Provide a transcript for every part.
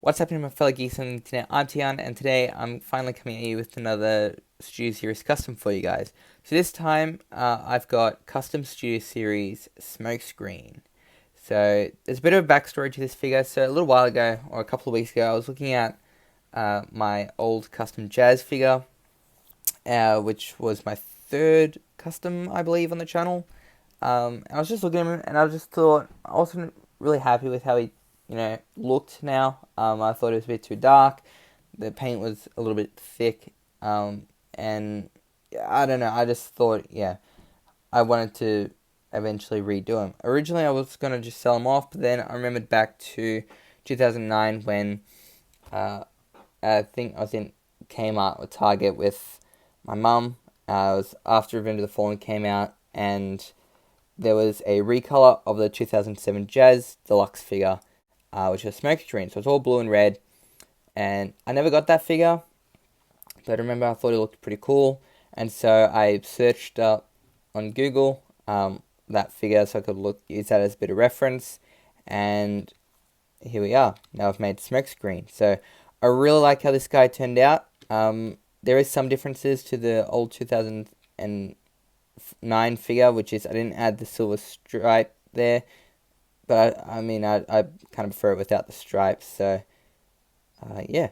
What's happening, my fellow geeks on the internet? I'm TGun, and today I'm finally coming at you with another Studio Series custom for you guys. So this time, I've got Custom Studio Series Smokescreen. So there's a bit of a backstory to this figure. So a little while ago, or a couple of weeks ago, I was looking at my old custom Jazz figure, which was my third custom, I believe, on the channel. I was just looking at him, and I just thought I wasn't really happy with how he looked now. I thought it was a bit too dark. The paint was a little bit thick. And I don't know. I just thought, I wanted to eventually redo him. Originally, I was going to just sell him off, but then I remembered back to 2009 when I think I was in Kmart or Target with my mum. It was after Revenge of the Fallen came out, and there was a recolor of the 2007 Jazz Deluxe figure, which was Smokescreen. So it's all blue and red. And I never got that figure, but I remember I thought it looked pretty cool. And so I searched up on Google that figure so I could use that as a bit of reference. And here we are. Now I've made Smokescreen. So I really like how this guy turned out. There is some differences to the old 2009 figure, which is I didn't add the silver stripe there. But I mean, I kind of prefer it without the stripes, so, yeah.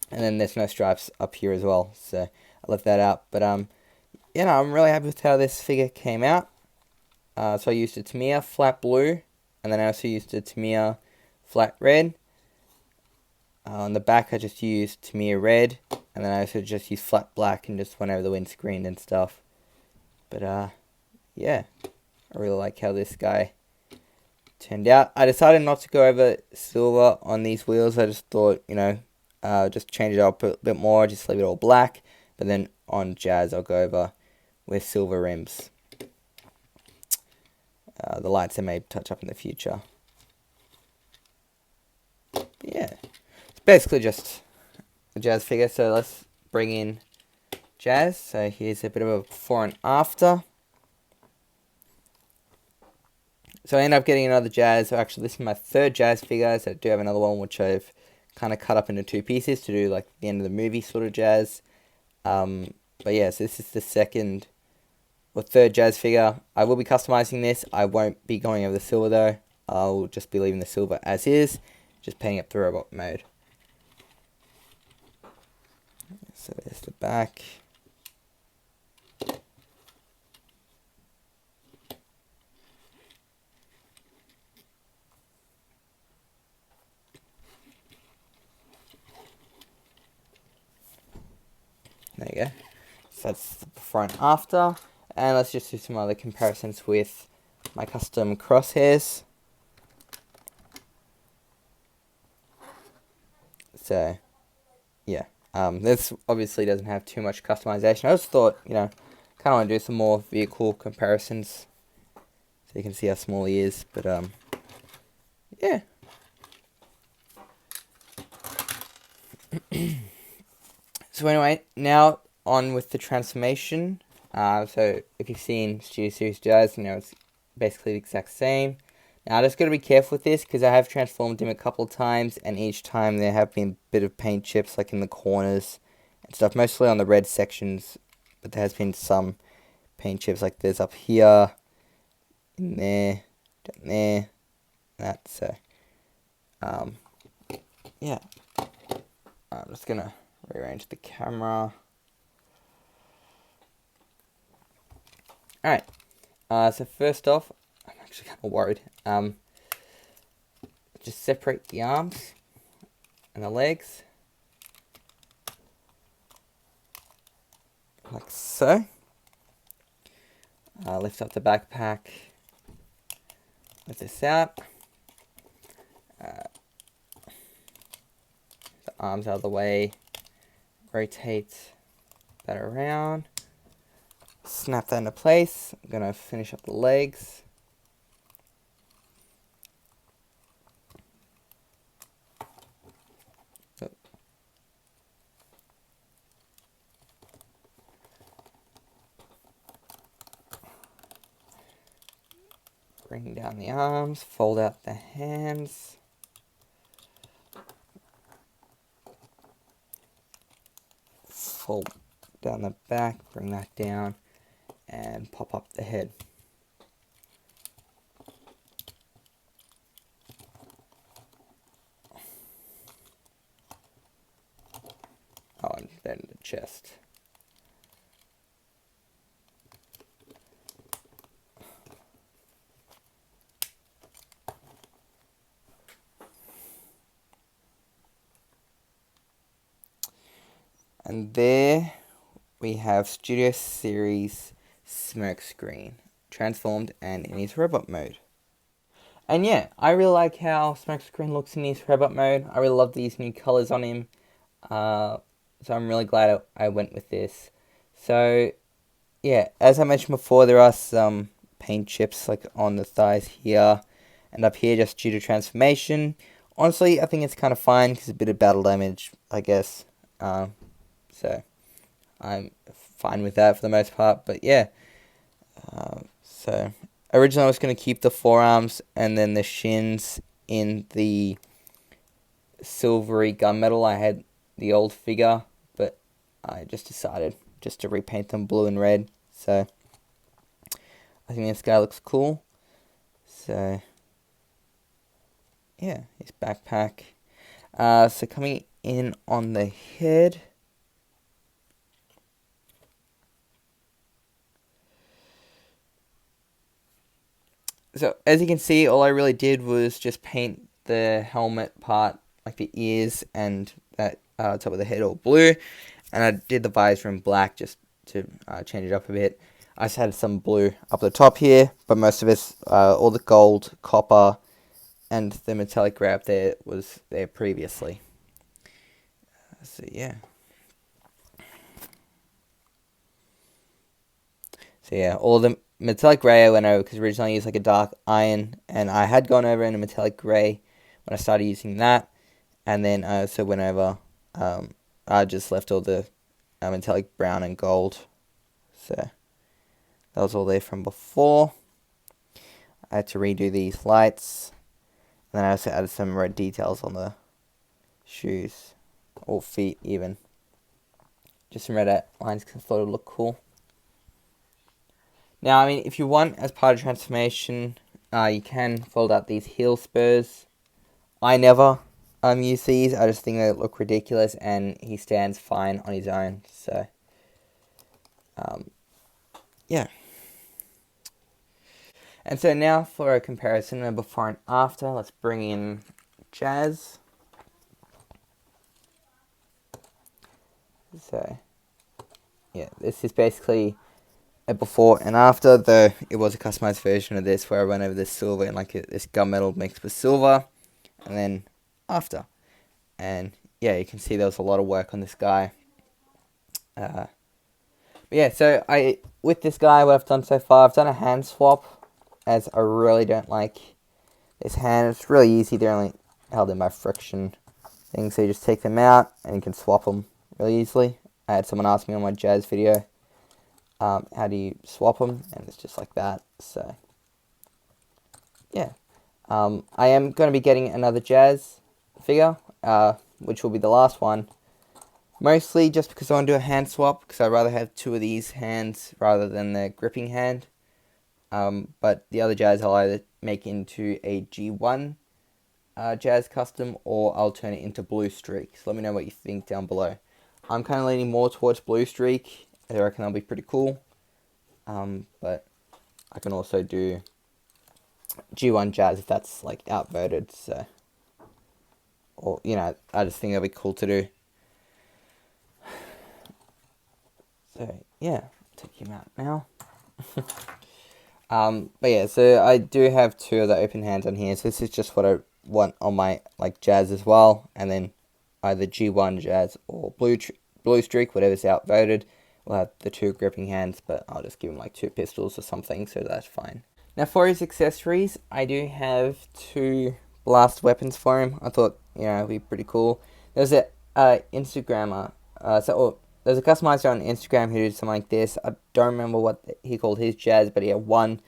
And then there's no stripes up here as well, so I left that out. But, I'm really happy with how this figure came out. So I used a Tamiya flat blue, and then I also used a Tamiya flat red. On the back, I just used Tamiya red, and then I also just used flat black and just went over the windscreen and stuff. But, yeah, I really like how this guy turned out. I decided not to go over silver on these wheels. I just thought, just change it up a bit more, just leave it all black. But then on Jazz, I'll go over with silver rims. The lights I may touch up in the future. But yeah, it's basically just a Jazz figure. So let's bring in Jazz. So here's a bit of a before and after. So I ended up getting another Jazz. So actually, this is my third Jazz figure. So I do have another one which I've kind of cut up into two pieces to do like the end of the movie sort of Jazz. But yeah, so this is the second or third Jazz figure. I will be customizing this. I won't be going over the silver though. I'll just be leaving the silver as is, just painting up the robot mode. So there's the back. There you go. So that's the before and after. And let's just do some other comparisons with my custom crosshairs. So, yeah. This obviously doesn't have too much customization. I just thought, kind of want to do some more vehicle comparisons. So you can see how small he is. But, yeah. So anyway, now on with the transformation. So if you've seen Studio Series Jazz, it's basically the exact same. Now I just got to be careful with this because I have transformed him a couple of times, and each time there have been a bit of paint chips like in the corners and stuff, mostly on the red sections, but there has been some paint chips like there's up here, in there, down there, that. So, yeah, I'm just gonna rearrange the camera. Alright, so first off, I'm actually kind of worried. Just separate the arms and the legs, like so. Lift up the backpack, lift this out. The arms out of the way, rotate that around, snap that into place. I'm going to finish up the legs. Bring down the arms, fold out the hands. fold down the back, bring that down, and pop up the head. Oh, and then the chest. And there we have Studio Series Smokescreen transformed and in his robot mode. And yeah, I really like how Smokescreen looks in his robot mode. I really love these new colors on him. So I'm really glad I went with this. So yeah, as I mentioned before, there are some paint chips like on the thighs here and up here just due to transformation. Honestly, I think it's kind of fine because a bit of battle damage, I guess. So I'm fine with that for the most part. But yeah, so originally I was going to keep the forearms and then the shins in the silvery gunmetal. I had the old figure, but I just decided just to repaint them blue and red. So I think this guy looks cool. So yeah, his backpack. So coming in on the head. So as you can see, all I really did was just paint the helmet part, like the ears and that top of the head all blue. And I did the visor in black just to change it up a bit. I just had some blue up the top here, but most of it's all the gold, copper, and the metallic grey up there was there previously. So yeah. So yeah, all the metallic grey I went over because originally I used like a dark iron, and I had gone over in a metallic grey when I started using that, and then I also went over, I just left all the metallic brown and gold, so that was all there from before. I had to redo these lights, and then I also added some red details on the shoes, or feet even, just some red outlines because I thought it would look cool. Now, I mean, if you want, as part of transformation, you can fold out these heel spurs. I never use these. I just think they look ridiculous, and he stands fine on his own. So, yeah. And so now for a comparison of before and after, let's bring in Jazz. So, yeah, this is basically a before and after, though it was a customized version of this where I went over this silver and like this gunmetal mixed with silver, and then after. And yeah, you can see there was a lot of work on this guy. But yeah, so with this guy, what I've done so far, I've done a hand swap, as I really don't like this hand. It's really easy, they're only held in by friction things, so you just take them out and you can swap them really easily. I had someone ask me on my Jazz video, how do you swap them, and it's just like that. So yeah, I am going to be getting another Jazz figure, which will be the last one, mostly just because I want to do a hand swap, because I'd rather have two of these hands rather than the gripping hand. But the other Jazz I'll either make into a G1 Jazz custom, or I'll turn it into Blue Streak. So let me know what you think down below. I'm kind of leaning more towards Blue Streak. I reckon that'll be pretty cool. But I can also do G1 Jazz if that's like outvoted. So, or you know, I just think that'd be cool to do. So yeah, take him out now. But yeah, so I do have two of the open hands on here. So this is just what I want on my like Jazz as well, and then either G1 Jazz or Blue Streak, whatever's outvoted. We'll have the two gripping hands, but I'll just give him like two pistols or something, so that's fine. Now for his accessories, I do have two blast weapons for him. I thought, you know, it'd be pretty cool. There's a Instagrammer, there's a customizer on Instagram who did something like this. I don't remember what he called his Jazz, but he had one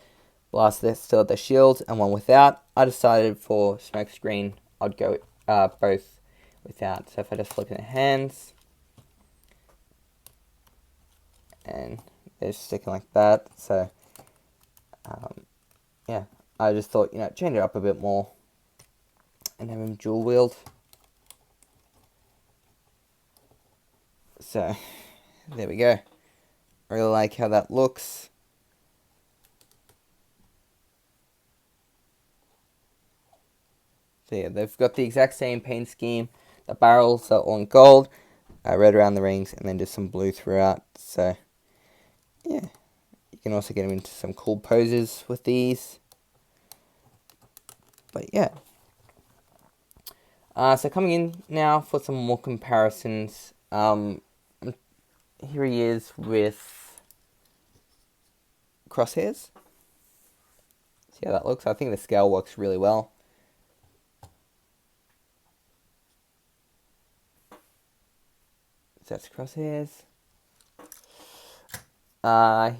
blast that still had the shield and one without. I decided for Smokescreen, I'd go both without. So if I just flip in the hands, and they're sticking like that. So yeah, I just thought, change it up a bit more and have them dual wheeled. So there we go. I really like how that looks. So yeah, they've got the exact same paint scheme. The barrels are all in gold, red around the rings, and then just some blue throughout. So yeah, you can also get them into some cool poses with these. But yeah. So coming in now for some more comparisons. Here he is with crosshairs. See how that looks? I think the scale works really well. So that's crosshairs.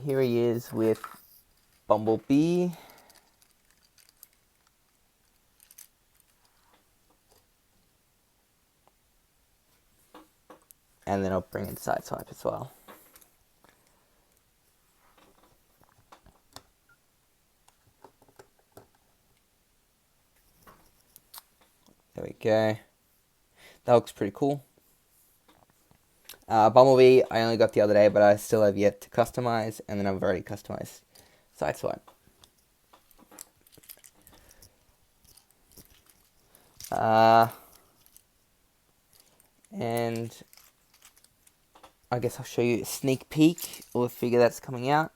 Here he is with Bumblebee. And then I'll bring in Sideswipe as well. There we go. That looks pretty cool. Bumblebee, I only got the other day, but I still have yet to customize, and then I've already customized Sideswipe. And I guess I'll show you a sneak peek of a figure that's coming out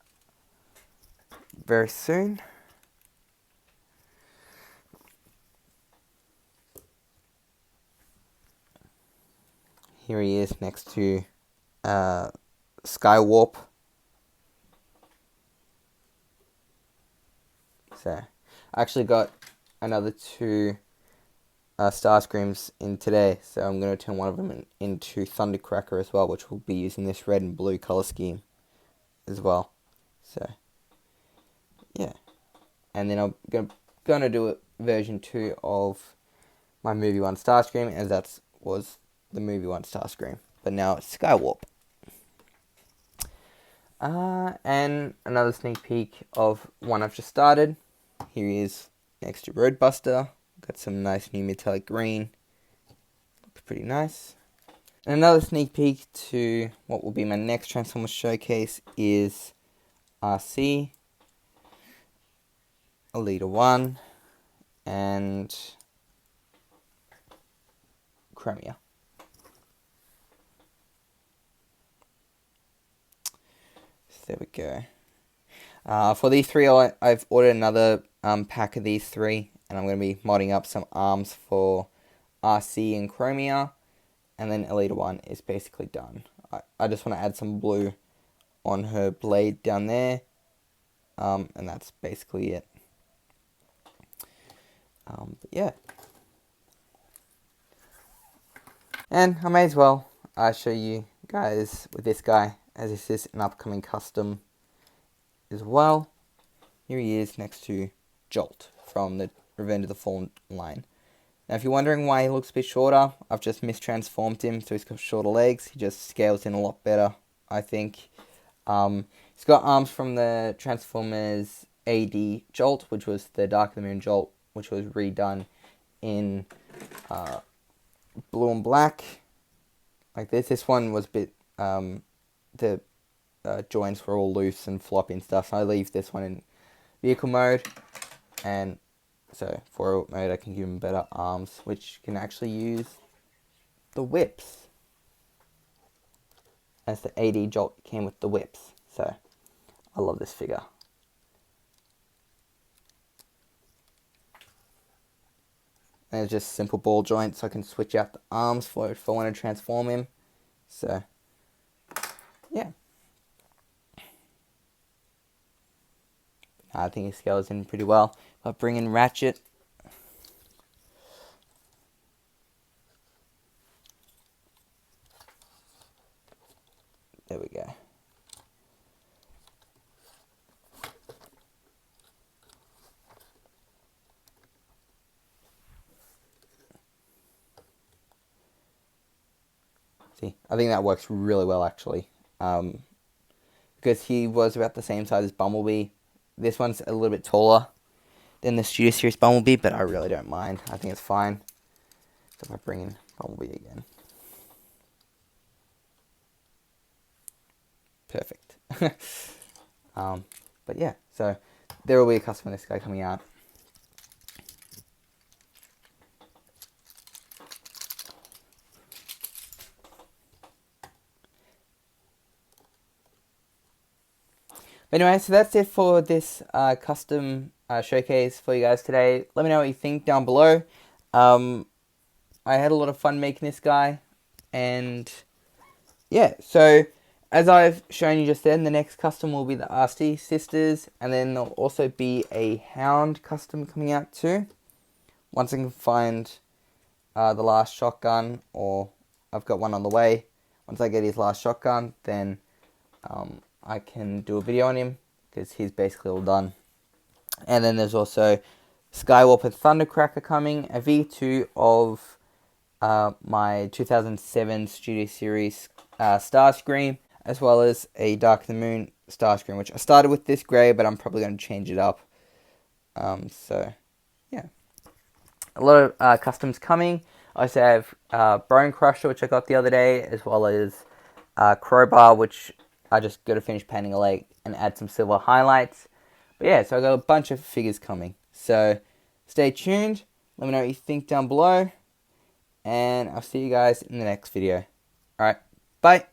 very soon. Here he is next to Skywarp. So I actually got another two Starscreams in today, so I'm going to turn one of them into Thundercracker as well, which will be using this red and blue color scheme as well. So yeah, and then I'm going to do a version 2 of my movie 1 Starscream, as that was the movie 1 Starscream, but now it's Skywarp. And another sneak peek of one I've just started. Here he is next to Roadbuster. Got some nice new metallic green. Looks pretty nice. And another sneak peek to what will be my next Transformers showcase is RC, Elita 1, and Chromia. So there we go. For these three, I've ordered another pack of these three, and I'm going to be modding up some arms for RC and Chromia, and then Elita 1 is basically done. I just want to add some blue on her blade down there, and that's basically it. But yeah. And I may as well show you guys with this guy, as this is an upcoming custom as well. Here he is next to Jolt from the Revenge of the Fallen line. Now if you're wondering why he looks a bit shorter, I've just mistransformed him so he's got shorter legs. He just scales in a lot better, I think. He's got arms from the Transformers AD Jolt, which was the Dark of the Moon Jolt, which was redone in blue and black, like this. This one was a bit, the joints were all loose and floppy and stuff, so I leave this one in vehicle mode, and so for mode I can give him better arms, which can actually use the whips, as the AD Jolt came with the whips. So I love this figure. And it's just simple ball joints, so I can switch out the arms for if I want to transform him. So yeah, I think he scales in pretty well. I'll bring in Ratchet. There we go. See, I think that works really well actually. because he was about the same size as Bumblebee. This one's a little bit taller than the Studio Series Bumblebee, but I really don't mind. I think it's fine. So if I bring in Bumblebee again. Perfect. But yeah, so there will be a custom of this guy coming out. But anyway, so that's it for this custom showcase for you guys today. Let me know what you think down below. I had a lot of fun making this guy, and yeah, so as I've shown you just then, the next custom will be the RC Sisters, and then there'll also be a Hound custom coming out too. Once I can find the last shotgun, or I've got one on the way. Once I get his last shotgun, then I can do a video on him, because he's basically all done. And then there's also Skywalker Thundercracker coming, a V2 of my 2007 Studio Series Starscream, as well as a Dark of the Moon Starscream, which I started with this grey, but I'm probably going to change it up. So, yeah. A lot of customs coming. I also have Bone Crusher, which I got the other day, as well as Crowbar, which I just got to finish painting a leg and add some silver highlights. But yeah, so I got a bunch of figures coming. So stay tuned. Let me know what you think down below. And I'll see you guys in the next video. Alright, bye.